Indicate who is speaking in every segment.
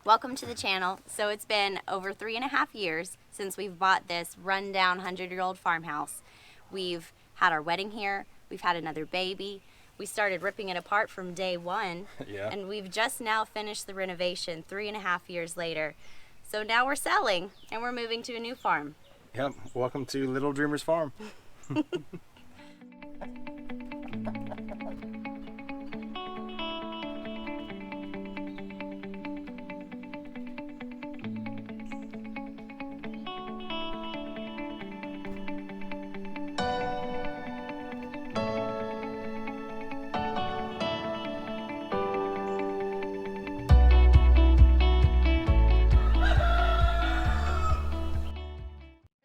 Speaker 1: Welcome to the channel. So it's been over 3.5 years since we've bought this rundown 100-year-old farmhouse. We've had our wedding here, we've had another baby, we started ripping it apart from day one, and we've just now finished the renovation 3.5 years later. So now we're selling and we're moving to a new farm.
Speaker 2: Yep, welcome to Little Dreamers Farm.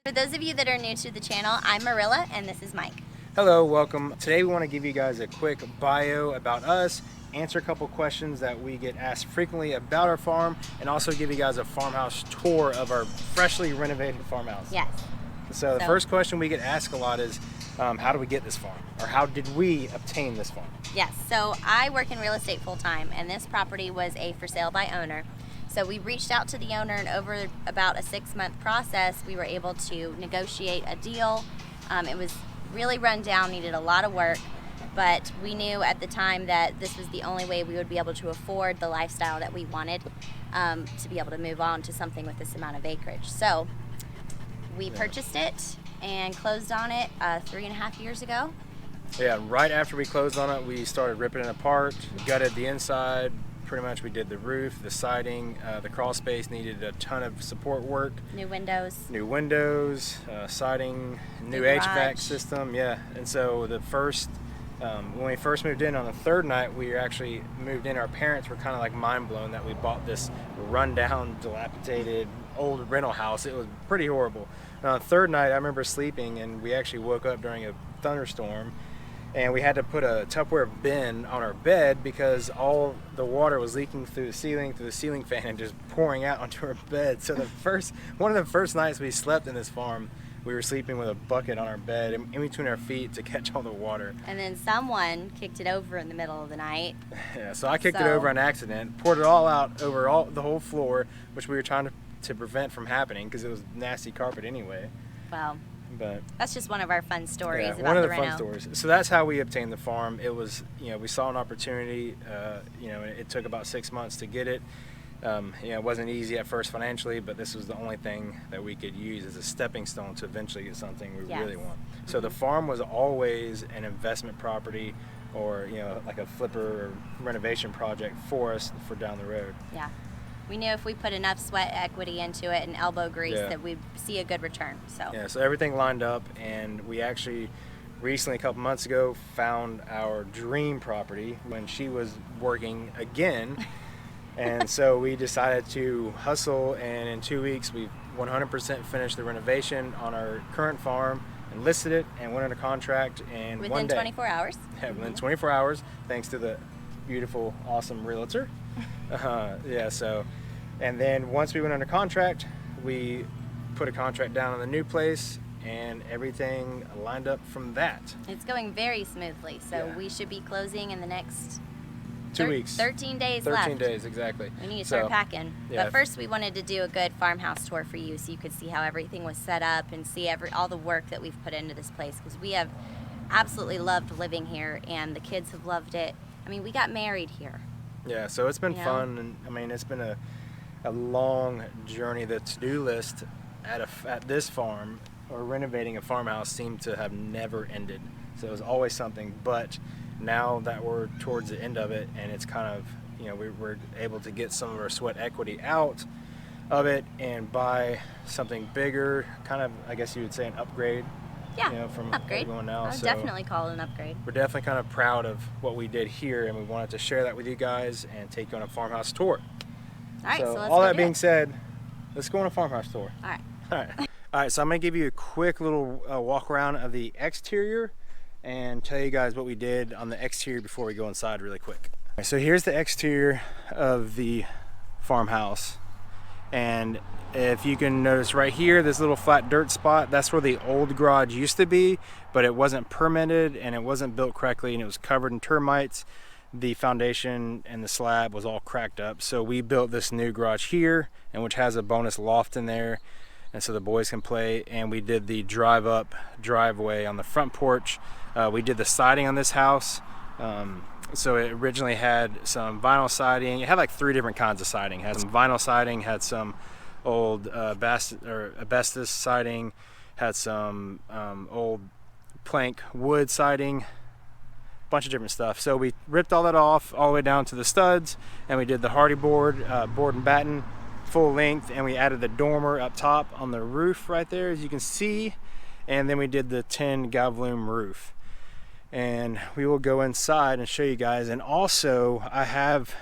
Speaker 1: For those of you that are new to the channel, I'm Marilla and this is Mike.
Speaker 2: Hello, welcome. Today we want to give you guys a quick bio about us, answer a couple questions that we get asked frequently about our farm, and also give you guys a farmhouse tour of our freshly renovated farmhouse.
Speaker 1: Yes.
Speaker 2: So the first question we get asked a lot is, how do we get this farm? Or how did we obtain this farm?
Speaker 1: Yes, so I work in real estate full-time, and this property was a for sale by owner. So we reached out to the owner, and over about a 6-month process, we were able to negotiate a deal. It was really run down, needed a lot of work, but we knew at the time that this was the only way we would be able to afford the lifestyle that we wanted, to be able to move on to something with this amount of acreage. So we purchased it and closed on it 3.5 years ago.
Speaker 2: Yeah, right after we closed on it, we started ripping it apart, gutted the inside. Pretty much we did the roof, the siding, the crawl space needed a ton of support work.
Speaker 1: New windows,
Speaker 2: siding, new
Speaker 1: garage.
Speaker 2: HVAC system, yeah. And so the first, when we first moved in on the third night, we actually moved in. Our parents were kind of like mind blown that we bought this rundown, dilapidated, old rental house. It was pretty horrible. And on the third night, I remember sleeping and we actually woke up during a thunderstorm. And we had to put a Tupperware bin on our bed because all the water was leaking through the ceiling fan and just pouring out onto our bed. So one of the first nights we slept in this farm, we were sleeping with a bucket on our bed in between our feet to catch all the water.
Speaker 1: And then someone kicked it over in the middle of the night.
Speaker 2: Yeah, so I kicked it over on accident, poured it all out over the whole floor, which we were trying to prevent from happening because it was nasty carpet anyway.
Speaker 1: Wow.
Speaker 2: But
Speaker 1: that's just one of our fun stories about
Speaker 2: one of the
Speaker 1: reno.
Speaker 2: fun stories. So that's how we obtained the farm. It was, we saw an opportunity. It took about 6 months to get it. It wasn't easy at first financially, but this was the only thing that we could use as a stepping stone to eventually get something we really want. So the farm was always an investment property, or like a flipper or renovation project for us for down the road.
Speaker 1: Yeah. We knew if we put enough sweat equity into it and elbow grease that we'd see a good return. So
Speaker 2: everything lined up, and we actually recently, a couple months ago, found our dream property when she was working again. And so we decided to hustle, and in 2 weeks we've 100% finished the renovation on our current farm and listed it and went under contract. And
Speaker 1: within
Speaker 2: one day,
Speaker 1: 24 hours.
Speaker 2: Yeah, within 24 hours, thanks to the beautiful, awesome realtor. And then once we went under contract, we put a contract down on the new place, and everything lined up from that.
Speaker 1: It's going very smoothly, so we should be closing in the next
Speaker 2: 2 weeks.
Speaker 1: 13 days left.
Speaker 2: 13 days, exactly.
Speaker 1: We need to start packing.
Speaker 2: Yeah.
Speaker 1: But first we wanted to do a good farmhouse tour for you so you could see how everything was set up and see all the work that we've put into this place, because we have absolutely loved living here and the kids have loved it. I mean, we got married here.
Speaker 2: Yeah, so it's been fun, and I mean, it's been a long journey. The to-do list at this farm, or renovating a farmhouse, seemed to have never ended. So it was always something, but now that we're towards the end of it, and it's kind of, we're able to get some of our sweat equity out of it and buy something bigger, kind of, I guess you would say, an upgrade.
Speaker 1: Yeah,
Speaker 2: from
Speaker 1: upgrade.
Speaker 2: Everyone else.
Speaker 1: I would definitely call it an upgrade.
Speaker 2: We're definitely kind of proud of what we did here, and we wanted to share that with you guys and take you on a farmhouse tour.
Speaker 1: All right, so let's
Speaker 2: all
Speaker 1: go
Speaker 2: that
Speaker 1: do
Speaker 2: being
Speaker 1: it.
Speaker 2: said, let's go on a farmhouse tour.
Speaker 1: All right.
Speaker 2: All right, so I'm going to give you a quick little walk around of the exterior and tell you guys what we did on the exterior before we go inside really quick. So here's the exterior of the farmhouse, and if you can notice right here, this little flat dirt spot, that's where the old garage used to be, but it wasn't permitted and it wasn't built correctly, and it was covered in termites. the foundation and the slab was all cracked up. So we built this new garage here, and which has a bonus loft in there, and so the boys can play. And we did the drive up driveway on the front porch. We did the siding on this house. So it originally had some vinyl siding. It had like 3 different kinds of siding. It had some vinyl siding, had some old asbestos siding, had some old plank wood siding, bunch of different stuff. So we ripped all that off all the way down to the studs, and we did the hardy board, board and batten, full length, and we added the dormer up top on the roof right there, as you can see. And then we did the tin galvalume roof. And we will go inside and show you guys. And also I have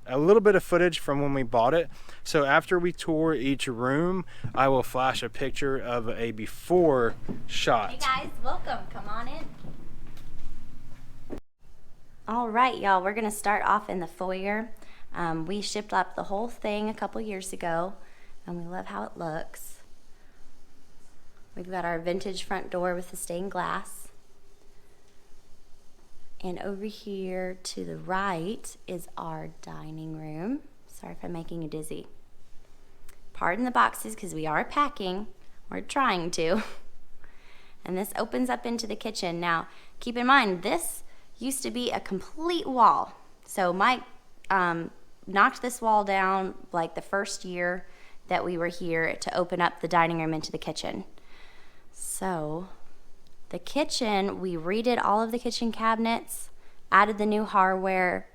Speaker 2: a little bit of footage from when we bought it. So after we tour each room, I will flash a picture of a before shot.
Speaker 1: Hey guys, welcome. Come on in. All right, y'all, we're gonna start off in the foyer. We shipped up the whole thing a couple years ago, and we love how it looks. We've got our vintage front door with the stained glass. And over here to the right is our dining room. Sorry if I'm making you dizzy. Pardon the boxes because we are packing. We're trying to. And this opens up into the kitchen. Now, keep in mind, this used to be a complete wall. So Mike knocked this wall down like the first year that we were here to open up the dining room into the kitchen. So the kitchen, we redid all of the kitchen cabinets, added the new hardware,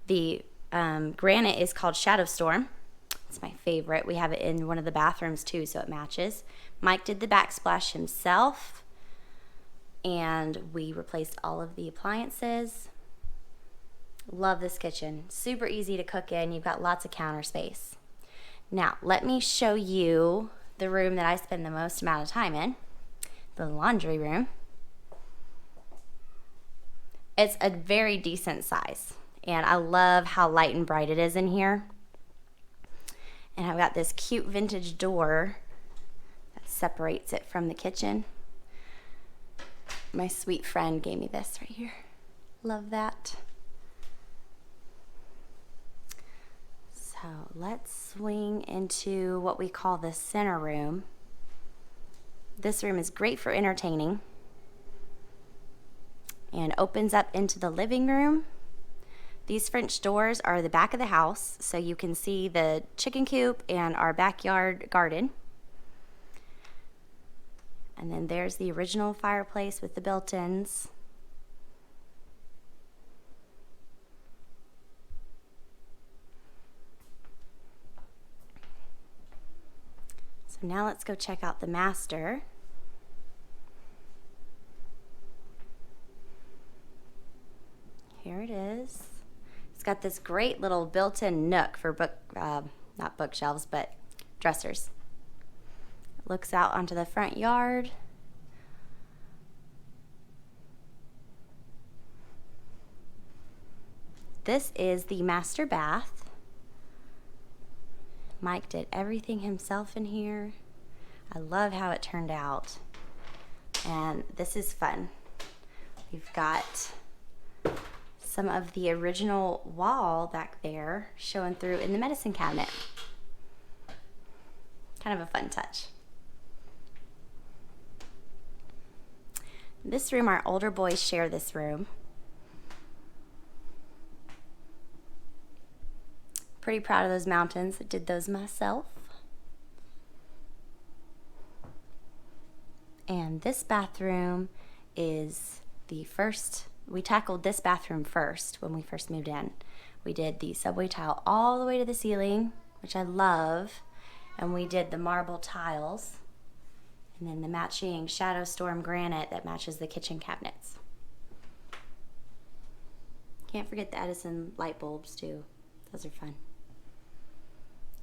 Speaker 1: The granite is called Shadow Storm. It's my favorite. We have it in one of the bathrooms too, so it matches. Mike did the backsplash himself, and we replaced all of the appliances. Love this kitchen. Super easy to cook in. You've got lots of counter space. Now, let me show you the room that I spend the most amount of time in. The laundry room. It's a very decent size, and I love how light and bright it is in here. And I've got this cute vintage door that separates it from the kitchen. My sweet friend gave me this right here. Love that. So let's swing into what we call the center room. This room is great for entertaining and opens up into the living room. These French doors are the back of the house, so you can see the chicken coop and our backyard garden. And then there's the original fireplace with the built-ins. So now let's go check out the master. Here it is. It's got this great little built-in nook for not bookshelves, but dressers. It looks out onto the front yard. This is the master bath. Mike did everything himself in here. I love how it turned out. And this is fun. We've got some of the original wall back there showing through in the medicine cabinet. Kind of a fun touch. This room, our older boys share this room. Pretty proud of those mountains. I did those myself. And this bathroom is the first. We tackled this bathroom first when we first moved in. We did the subway tile all the way to the ceiling, which I love. And we did the marble tiles. And then the matching Shadow Storm granite that matches the kitchen cabinets. Can't forget the Edison light bulbs too. Those are fun.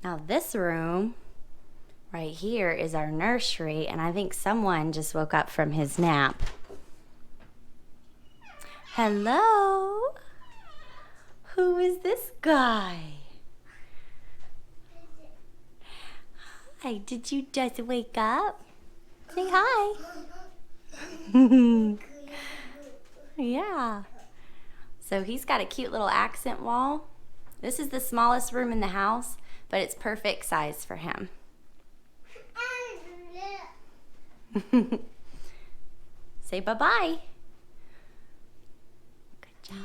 Speaker 1: Now this room right here is our nursery, and I think someone just woke up from his nap. Hello? Who is this guy? Hi, did you just wake up? Say hi. Yeah. So he's got a cute little accent wall. This is the smallest room in the house, but it's perfect size for him. Say bye-bye. Good job.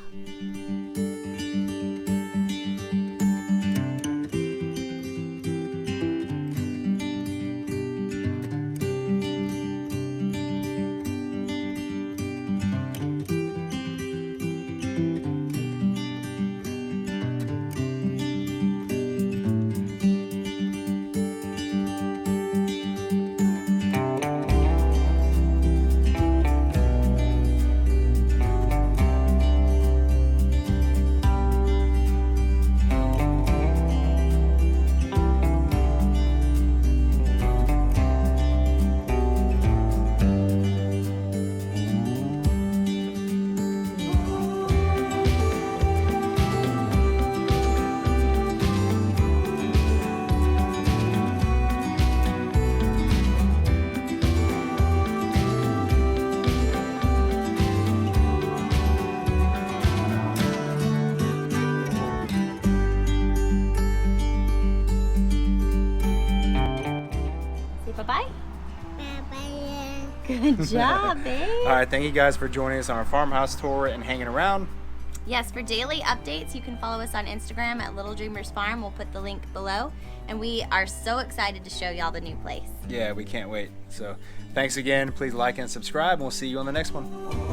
Speaker 1: Bye-bye.
Speaker 3: Bye-bye.
Speaker 1: Good job, babe.
Speaker 2: All right, thank you guys for joining us on our farmhouse tour and hanging around.
Speaker 1: Yes, for daily updates, you can follow us on Instagram at Little Dreamers Farm. We'll put the link below. And we are so excited to show y'all the new place.
Speaker 2: Yeah, we can't wait. So thanks again. Please like and subscribe, and we'll see you on the next one.